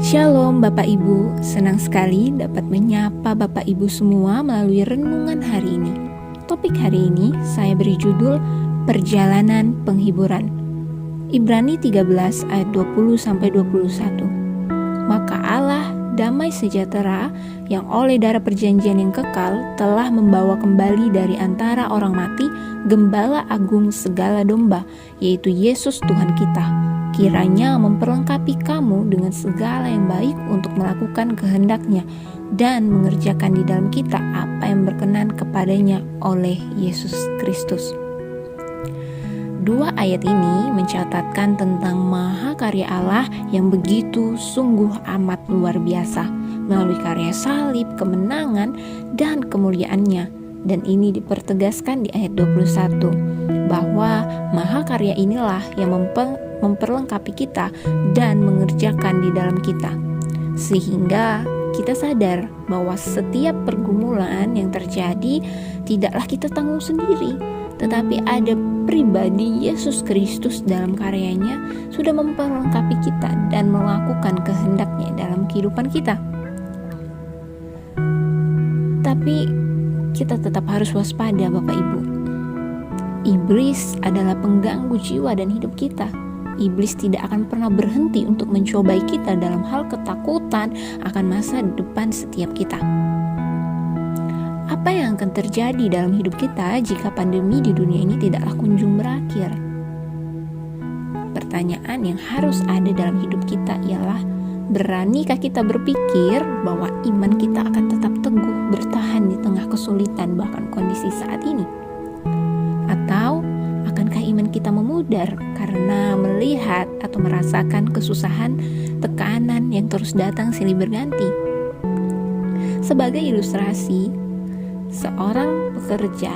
Shalom Bapak Ibu, senang sekali dapat menyapa Bapak Ibu semua melalui renungan hari ini. Topik hari ini saya beri judul Perjalanan Penghiburan. Ibrani 13 ayat 20-21. Maka Allah damai sejahtera yang oleh darah perjanjian yang kekal telah membawa kembali dari antara orang mati Gembala Agung segala domba, yaitu Yesus Tuhan kita. Kiranya memperlengkapi kamu dengan segala yang baik untuk melakukan kehendak-Nya dan mengerjakan di dalam kita apa yang berkenan kepadanya oleh Yesus Kristus. Dua ayat ini mencatatkan tentang mahakarya Allah yang begitu sungguh amat luar biasa melalui karya salib, kemenangan, dan kemuliaannya. Dan ini dipertegaskan di ayat 21 bahwa mahakarya inilah yang memperlengkapi kita dan mengerjakan di dalam kita, sehingga kita sadar bahwa setiap pergumulan yang terjadi tidaklah kita tanggung sendiri, tetapi ada pribadi Yesus Kristus dalam karyanya sudah memperlengkapi kita dan melakukan kehendak-Nya dalam kehidupan kita. Tapi kita tetap harus waspada Bapak Ibu. Iblis adalah pengganggu jiwa dan hidup kita. Iblis tidak akan pernah berhenti untuk mencobai kita dalam hal ketakutan akan masa depan setiap kita. Apa yang akan terjadi dalam hidup kita jika pandemi di dunia ini tidaklah kunjung berakhir? Pertanyaan yang harus ada dalam hidup kita ialah, beranikah kita berpikir bahwa iman kita akan tetap teguh bertahan di tengah kesulitan bahkan kondisi saat ini? Atau akankah iman kita memudar karena melihat atau merasakan kesusahan, tekanan yang terus datang silih berganti? Sebagai ilustrasi, seorang pekerja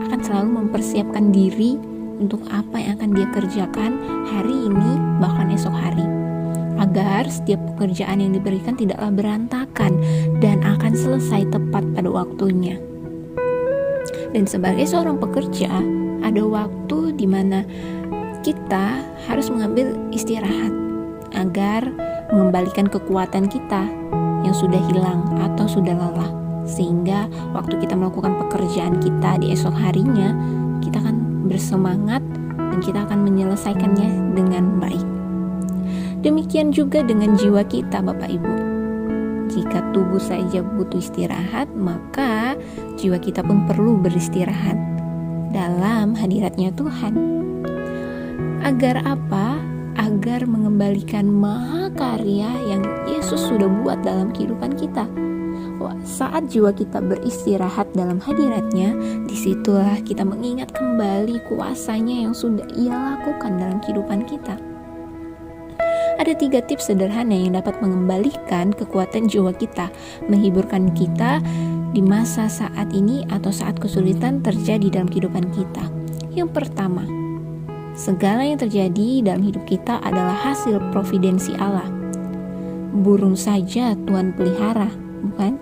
akan selalu mempersiapkan diri untuk apa yang akan dia kerjakan hari ini bahkan esok hari, agar setiap pekerjaan yang diberikan tidaklah berantakan dan akan selesai tepat pada waktunya. Dan sebagai seorang pekerja, ada waktu di mana kita harus mengambil istirahat agar mengembalikan kekuatan kita yang sudah hilang atau sudah lelah, sehingga waktu kita melakukan pekerjaan kita di esok harinya, kita akan bersemangat dan kita akan menyelesaikannya dengan baik. Demikian juga dengan jiwa kita Bapak Ibu. Jika tubuh saja butuh istirahat, maka jiwa kita pun perlu beristirahat dalam hadirat-Nya Tuhan. Agar apa? Agar mengembalikan mahakarya yang Yesus sudah buat dalam kehidupan kita. Saat jiwa kita beristirahat dalam hadirat-Nya, disitulah kita mengingat kembali kuasa-Nya yang sudah Ia lakukan dalam kehidupan kita. Ada 3 tips sederhana yang dapat mengembalikan kekuatan jiwa kita, menghiburkan kita di masa saat ini atau saat kesulitan terjadi dalam kehidupan kita. Yang pertama, segala yang terjadi dalam hidup kita adalah hasil providensi Allah. Burung saja Tuhan pelihara, bukan?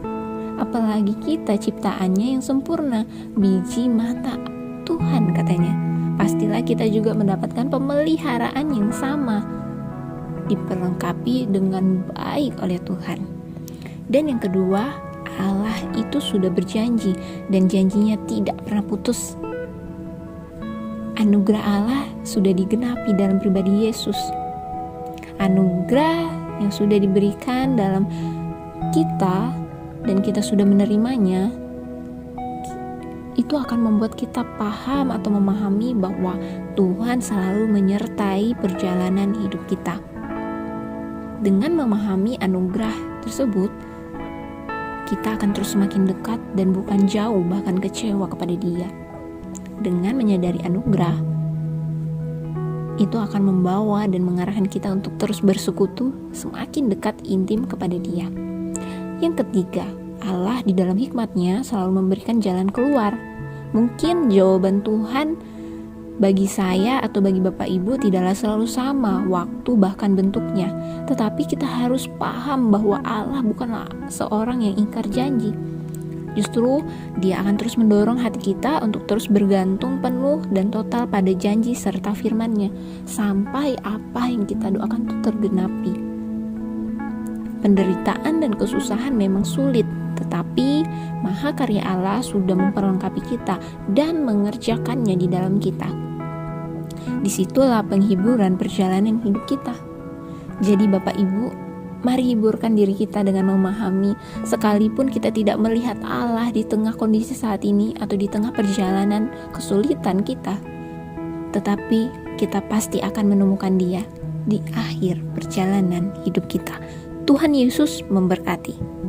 Apalagi kita ciptaannya yang sempurna, biji mata Tuhan katanya. Pastilah kita juga mendapatkan pemeliharaan yang sama, diperlengkapi dengan baik oleh Tuhan. Dan yang kedua, Allah itu sudah berjanji dan janjinya tidak pernah putus. Anugerah Allah sudah digenapi dalam pribadi Yesus. Anugerah yang sudah diberikan dalam kita dan kita sudah menerimanya, itu akan membuat kita paham atau memahami bahwa Tuhan selalu menyertai perjalanan hidup kita. Dengan memahami anugerah tersebut, kita akan terus semakin dekat dan bukan jauh bahkan kecewa kepada Dia. Dengan menyadari anugerah, itu akan membawa dan mengarahkan kita untuk terus bersekutu semakin dekat intim kepada Dia. Yang ketiga, Allah di dalam hikmat-Nya selalu memberikan jalan keluar. Mungkin jawaban Tuhan bagi saya atau bagi Bapak Ibu tidaklah selalu sama waktu bahkan bentuknya, tetapi kita harus paham bahwa Allah bukanlah seorang yang ingkar janji. Justru Dia akan terus mendorong hati kita untuk terus bergantung penuh dan total pada janji serta firman-Nya sampai apa yang kita doakan itu tergenapi. Penderitaan dan kesusahan memang sulit, tetapi mahakarya Allah sudah memperlengkapi kita dan mengerjakannya di dalam kita. Disitulah penghiburan perjalanan hidup kita. Jadi Bapak Ibu, mari hiburkan diri kita dengan memahami, sekalipun kita tidak melihat Allah di tengah kondisi saat ini atau di tengah perjalanan kesulitan kita, tetapi kita pasti akan menemukan Dia di akhir perjalanan hidup kita. Tuhan Yesus memberkati.